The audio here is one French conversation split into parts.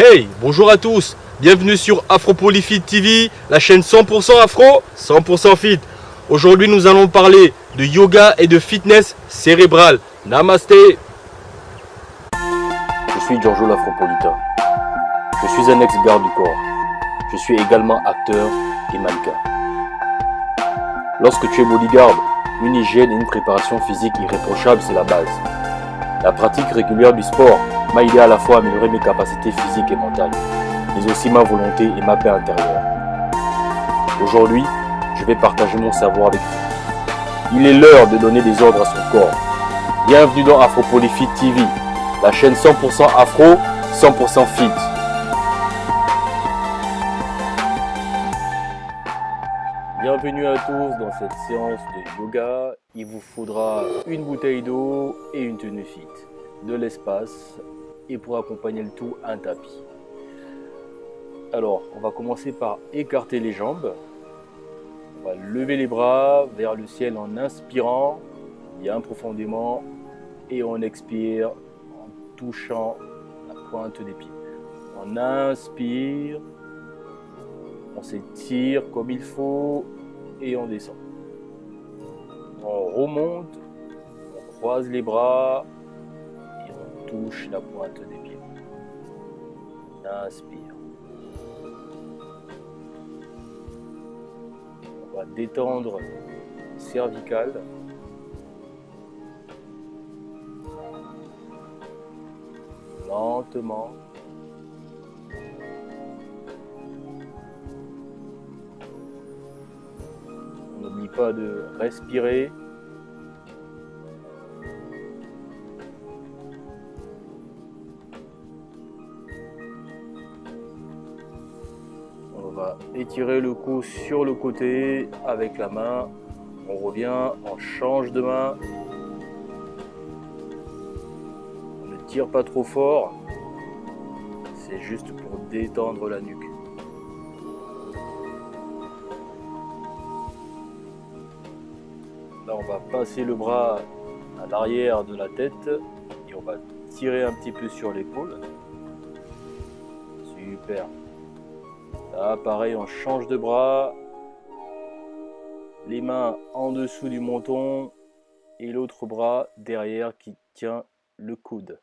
Hey, bonjour à tous, bienvenue sur Afropolyfit TV, la chaîne 100% afro, 100% fit. Aujourd'hui nous allons parler de yoga et de fitness cérébral. Namasté. Je suis Giorgio l'Afropolitain. Je suis un ex-garde du corps. Je suis également acteur et mannequin. Lorsque tu es bodyguard, une hygiène et une préparation physique irréprochable, c'est la base. La pratique régulière du sport m'a aidé à la fois à améliorer mes capacités physiques et mentales, mais aussi ma volonté et ma paix intérieure. Aujourd'hui, je vais partager mon savoir avec vous. Il est l'heure de donner des ordres à son corps. Bienvenue dans Afropolyfit TV, la chaîne 100% afro, 100% fit. Bienvenue à tous dans cette séance de yoga. Il vous faudra une bouteille d'eau et une tenue fit, de l'espace et pour accompagner le tout, un tapis. Alors, on va commencer par écarter les jambes. On va lever les bras vers le ciel en inspirant bien profondément et on expire en touchant la pointe des pieds. On inspire, on s'étire comme il faut et on descend. On remonte, on croise les bras et on touche la pointe des pieds. On inspire. On va détendre le cervical. Lentement. On n'oublie pas de respirer. On va étirer le cou sur le côté avec la main. On revient, on change de main. On ne tire pas trop fort. C'est juste pour détendre la nuque. Là, on va passer le bras à l'arrière de la tête et on va tirer un petit peu sur l'épaule. Super. Là, pareil, on change de bras. Les mains en dessous du menton et l'autre bras derrière qui tient le coude.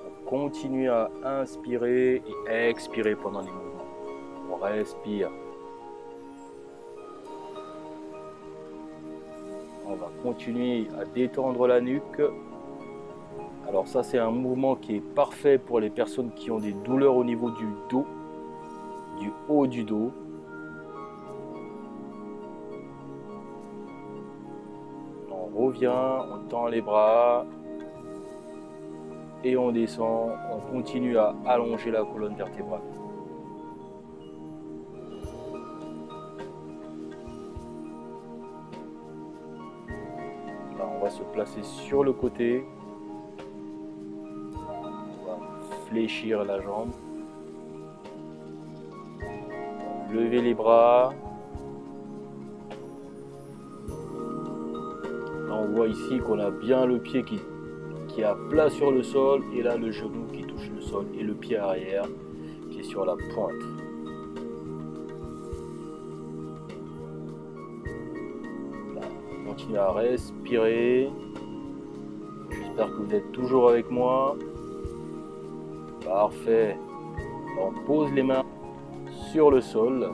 On continue à inspirer et expirer pendant les mouvements. On respire. On va continuer à détendre la nuque. Alors ça, c'est un mouvement qui est parfait pour les personnes qui ont des douleurs au niveau du dos, du haut du dos. On revient, on tend les bras et on descend. On continue à allonger la colonne vertébrale. Là, on va se placer sur le côté. Fléchir la jambe, lever les bras. Là, on voit ici qu'on a bien le pied qui est à plat sur le sol et là le genou qui touche le sol et le pied arrière qui est sur la pointe. Là, on continue à respirer. J'espère que vous êtes toujours avec moi. Parfait. On pose les mains sur le sol.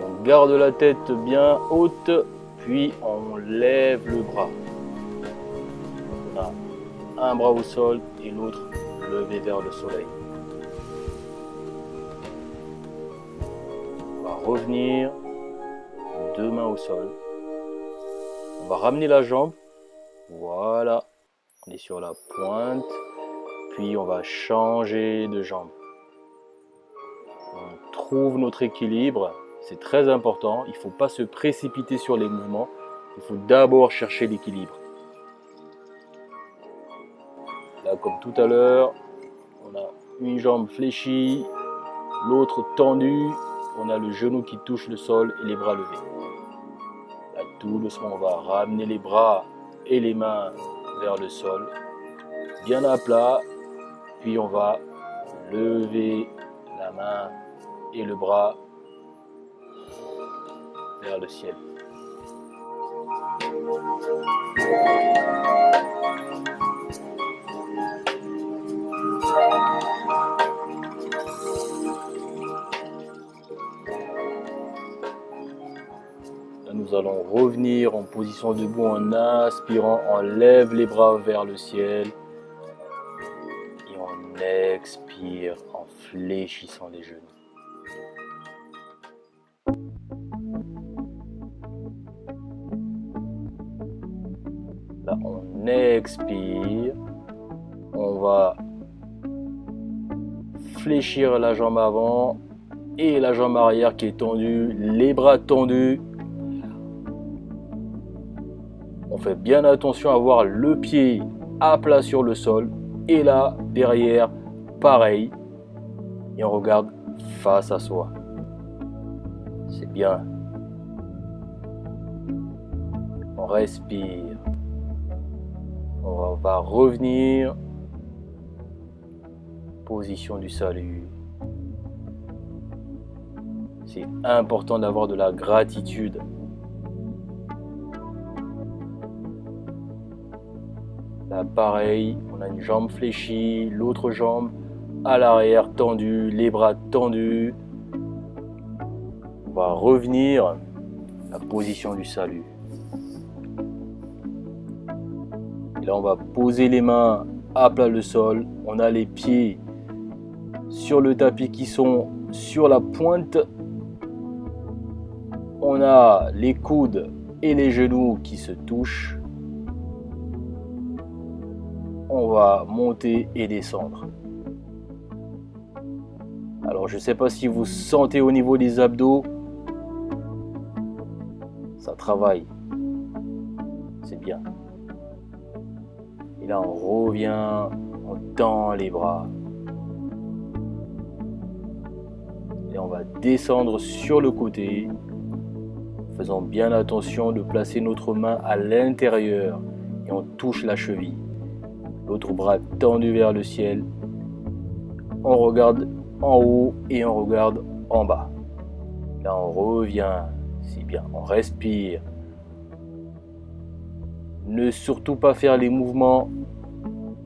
On garde la tête bien haute, puis on lève le bras. On a un bras au sol et l'autre levé vers le soleil. On va revenir, deux mains au sol. On va ramener la jambe. Voilà. On est sur la pointe. Puis on va changer de jambe. On trouve notre équilibre, c'est très important. Il ne faut pas se précipiter sur les mouvements. Il faut d'abord chercher l'équilibre. Là, comme tout à l'heure, on a une jambe fléchie, l'autre tendue. On a le genou qui touche le sol et les bras levés. Là, tout doucement, on va ramener les bras et les mains vers le sol, bien à plat, puis on va lever la main et le bras vers le ciel. Là, nous allons revenir en position debout en inspirant, on lève les bras vers le ciel et on expire en fléchissant les genoux. Là, on expire, on va fléchir la jambe avant et la jambe arrière qui est tendue, les bras tendus. On fait bien attention à avoir le pied à plat sur le sol et là, derrière, pareil. Et on regarde face à soi. C'est bien. On respire. On va revenir. Position du salut. C'est important d'avoir de la gratitude. Là, pareil, on a une jambe fléchie, l'autre jambe à l'arrière tendue, les bras tendus. On va revenir à la position du salut. Et là, on va poser les mains à plat le sol. On a les pieds sur le tapis qui sont sur la pointe. On a les coudes et les genoux qui se touchent. On va monter et descendre. Alors je ne sais pas si vous sentez au niveau des abdos, ça travaille, c'est bien. Et là on revient, on tend les bras. Et on va descendre sur le côté, faisant bien attention de placer notre main à l'intérieur et on touche la cheville. L'autre bras tendu vers le ciel. On regarde en haut et on regarde en bas. Là, on revient. C'est bien. On respire. Ne surtout pas faire les mouvements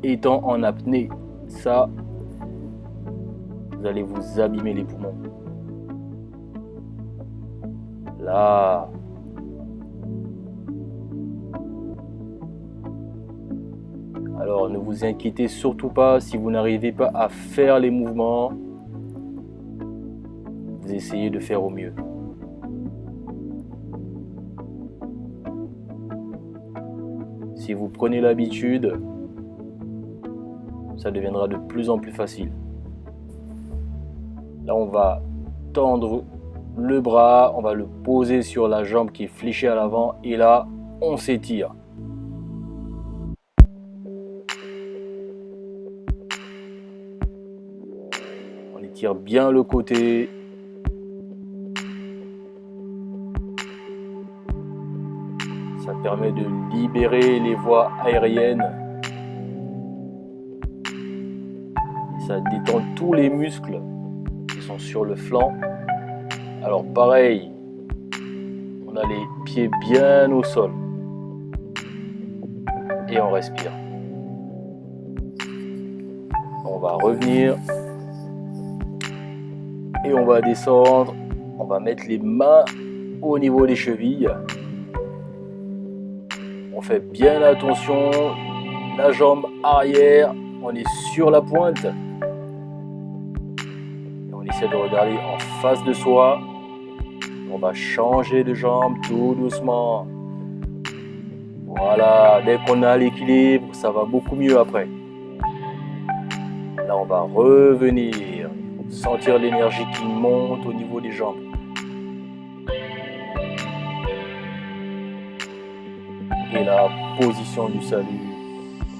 étant en apnée. Ça, vous allez vous abîmer les poumons. Là. Alors ne vous inquiétez surtout pas si vous n'arrivez pas à faire les mouvements. Vous essayez de faire au mieux. Si vous prenez l'habitude, ça deviendra de plus en plus facile. Là, on va tendre le bras, on va le poser sur la jambe qui est fléchée à l'avant et là, on s'étire. Tire bien le côté. Ça permet de libérer les voies aériennes. Et ça détend tous les muscles qui sont sur le flanc. Alors pareil, on a les pieds bien au sol. Et on respire. On va revenir. Et on va descendre, on va mettre les mains au niveau des chevilles. On fait bien attention, la jambe arrière, on est sur la pointe. Et on essaie de regarder en face de soi. On va changer de jambe tout doucement. Voilà, dès qu'on a l'équilibre, ça va beaucoup mieux après. Là, on va revenir. Sentir l'énergie qui monte au niveau des jambes. Et la position du salut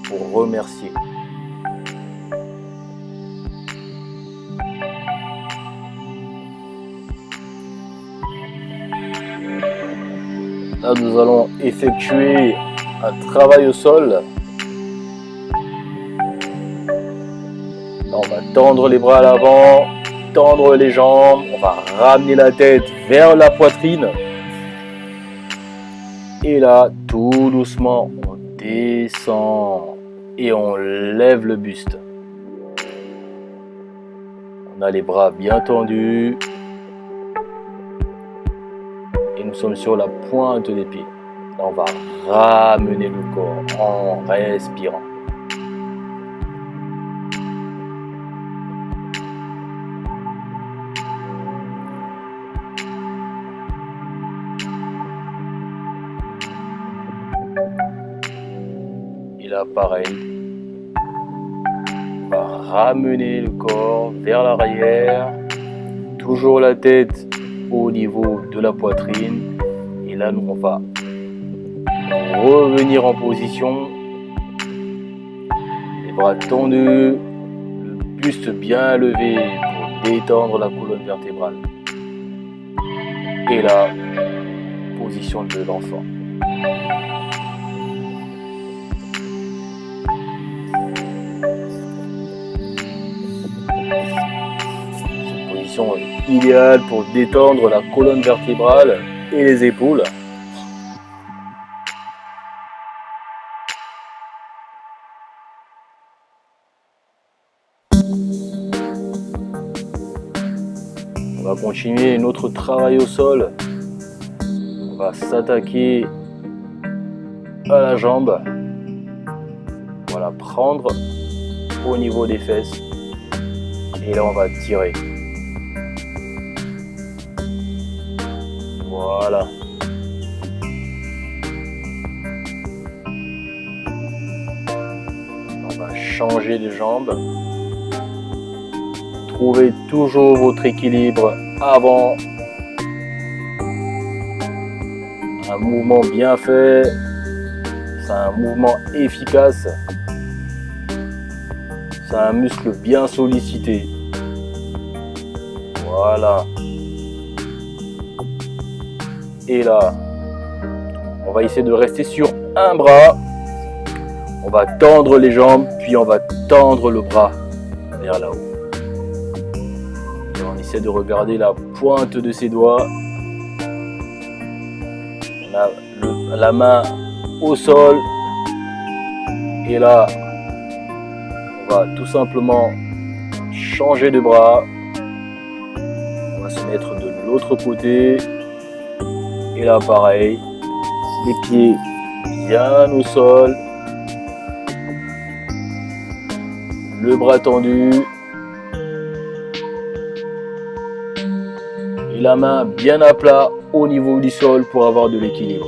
pour remercier. Là, nous allons effectuer un travail au sol on va tendre les bras à l'avant, tendre les jambes, on va ramener la tête vers la poitrine. Et là, tout doucement, on descend et on lève le buste. On a les bras bien tendus. Et nous sommes sur la pointe des pieds. Là, on va ramener le corps en respirant. Et là, pareil, on va ramener le corps vers l'arrière, toujours la tête au niveau de la poitrine. Et là, nous, on va revenir en position, les bras tendus, le buste bien levé pour détendre la colonne vertébrale. Et là, position de l'enfant. Position idéale pour détendre la colonne vertébrale et les épaules. On va continuer notre travail au sol. On va s'attaquer à la jambe. On va la prendre au niveau des fesses. Et là, on va tirer. Voilà. On va changer de jambe. Trouvez toujours votre équilibre avant. Un mouvement bien fait, c'est un mouvement efficace. C'est un muscle bien sollicité. Voilà. Et là, on va essayer de rester sur un bras. On va tendre les jambes, puis on va tendre le bras vers là-haut. Et on essaie de regarder la pointe de ses doigts. On a la main au sol. Et là, on va tout simplement changer de bras. On va se mettre de l'autre côté. Et là, pareil, les pieds bien au sol, le bras tendu et la main bien à plat au niveau du sol pour avoir de l'équilibre.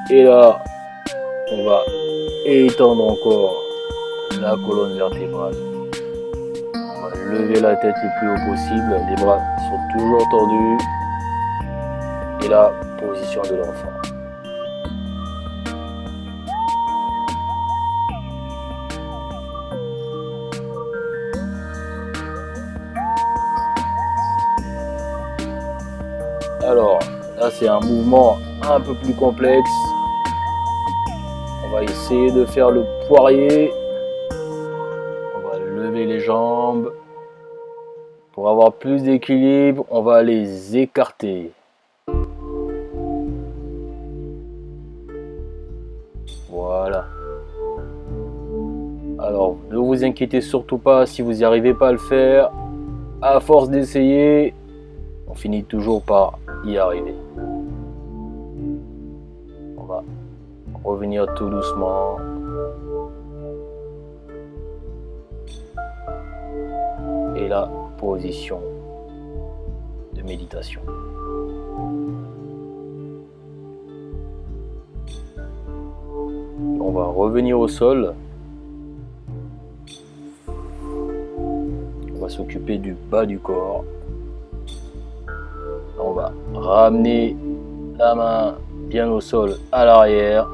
Et là, on va étendre encore la colonne vertébrale. On va lever la tête le plus haut possible. Les bras sont toujours tendus. Et la position de l'enfant. Alors, là c'est un mouvement un peu plus complexe. On va essayer de faire le poirier. On va lever les jambes. Pour avoir plus d'équilibre, on va les écarter. Voilà. Alors, ne vous inquiétez surtout pas si vous n'y arrivez pas à le faire. À force d'essayer, on finit toujours par y arriver. On va revenir tout doucement. Et la position de méditation. On va revenir au sol. On va s'occuper du bas du corps. On va ramener la main bien au sol à l'arrière.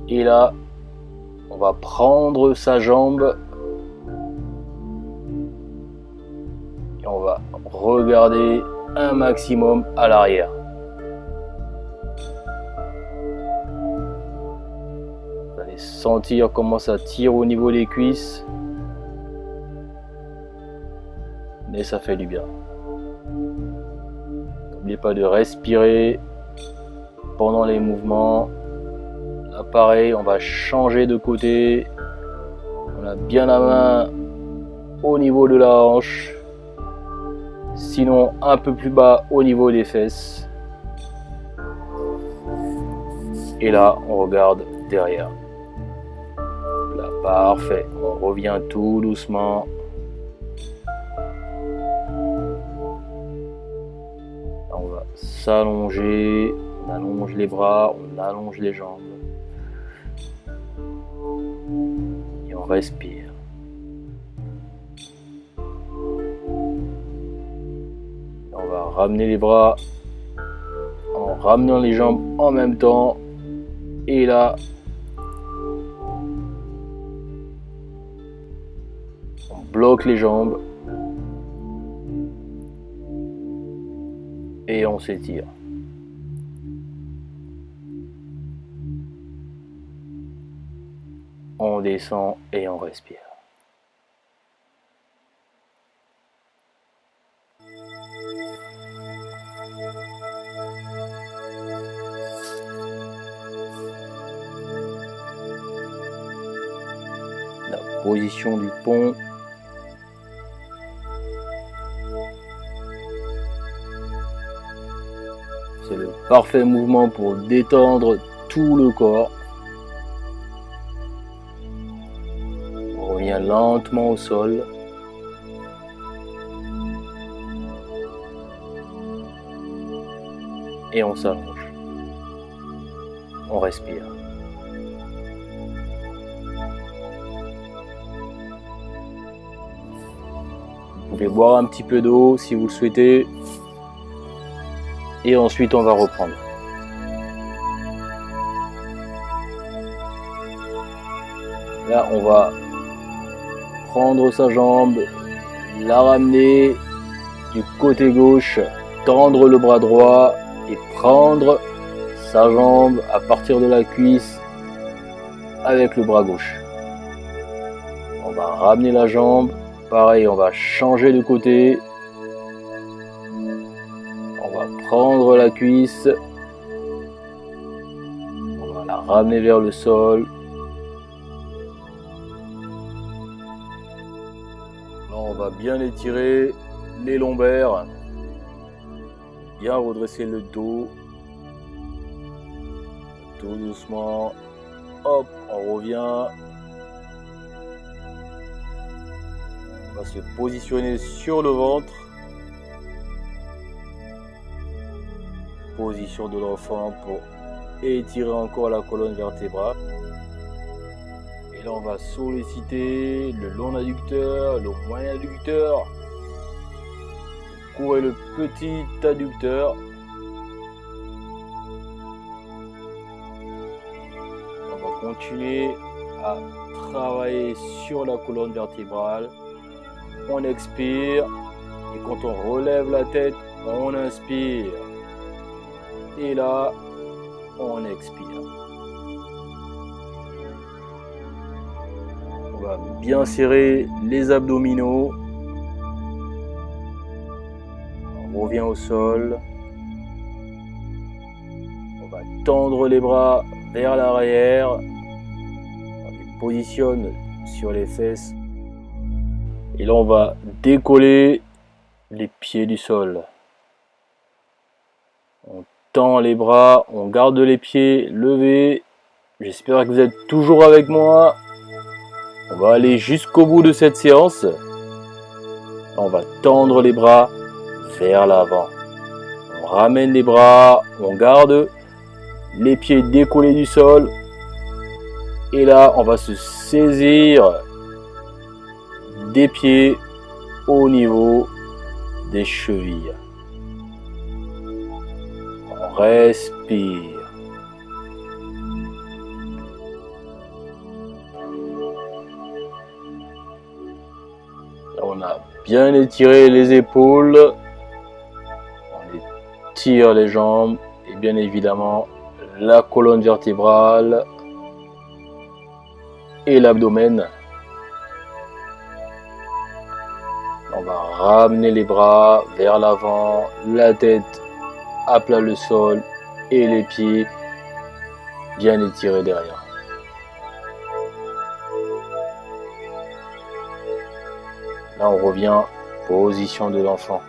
Et là, on va prendre sa jambe. Et on va regarder un maximum à l'arrière. Vous allez sentir comment ça tire au niveau des cuisses. Mais ça fait du bien. N'oubliez pas de respirer pendant les mouvements. Là pareil, on va changer de côté. On a bien la main au niveau de la hanche. Sinon un peu plus bas au niveau des fesses. Et là on regarde derrière. Là parfait. On revient tout doucement. On va s'allonger, on allonge les bras, on allonge les jambes. Et on respire. On va ramener les bras en ramenant les jambes en même temps. Et là, on bloque les jambes. Et on s'étire. On descend et on respire. La position du pont. C'est le parfait mouvement pour détendre tout le corps. On revient lentement au sol. Et on s'allonge. On respire. Vous pouvez boire un petit peu d'eau si vous le souhaitez. Et ensuite, on va reprendre. Là, on va prendre sa jambe, la ramener du côté gauche, tendre le bras droit et prendre sa jambe à partir de la cuisse avec le bras gauche. On va ramener la jambe. Pareil, on va changer de côté. Prendre la cuisse, on va la ramener vers le sol. Là, on va bien étirer les lombaires, bien redresser le dos, tout doucement. Hop, on revient. On va se positionner sur le ventre. Position de l'enfant pour étirer encore la colonne vertébrale. Et là, on va solliciter le long adducteur, le moyen adducteur. Courez le petit adducteur. On va continuer à travailler sur la colonne vertébrale. On expire. Et quand on relève la tête, on inspire. Et là, on expire. On va bien serrer les abdominaux. On revient au sol. On va tendre les bras vers l'arrière. On les positionne sur les fesses. Et là, on va décoller les pieds du sol. On tend les bras, on garde les pieds levés. J'espère que vous êtes toujours avec moi. On va aller jusqu'au bout de cette séance. On va tendre les bras vers l'avant. On ramène les bras, on garde les pieds décollés du sol. Et là, on va se saisir des pieds au niveau des chevilles. On respire. Là, on a bien étiré les épaules. tire les jambes et bien évidemment la colonne vertébrale et l'abdomen. On va ramener les bras vers l'avant, la tête à plat le sol et les pieds bien étirés derrière. Là on revient, position de l'enfant.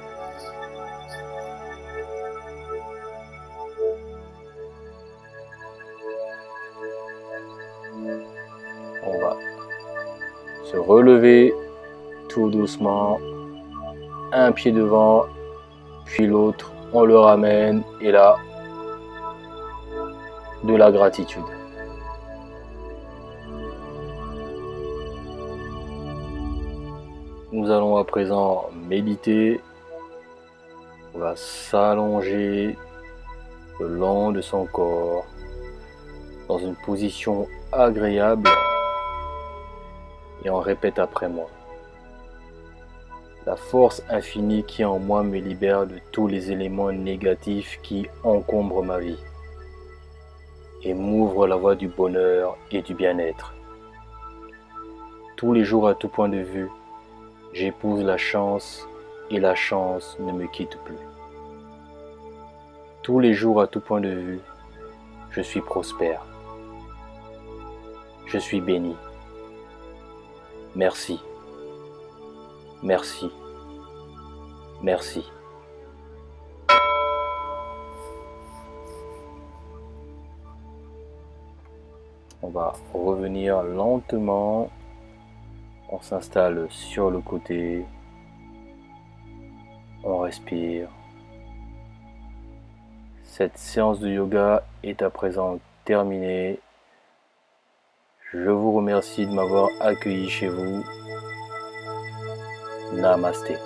On va se relever tout doucement, un pied devant, puis l'autre, on le ramène et là, de la gratitude. Nous allons à présent méditer. On va s'allonger le long de son corps dans une position agréable et on répète après moi. La force infinie qui est en moi me libère de tous les éléments négatifs qui encombrent ma vie et m'ouvre la voie du bonheur et du bien-être. Tous les jours à tout point de vue, j'épouse la chance et la chance ne me quitte plus. Tous les jours à tout point de vue, je suis prospère. Je suis béni. Merci. Merci. Merci. On va revenir lentement. On s'installe sur le côté. On respire. Cette séance de yoga est à présent terminée. Je vous remercie de m'avoir accueilli chez vous. Namasté.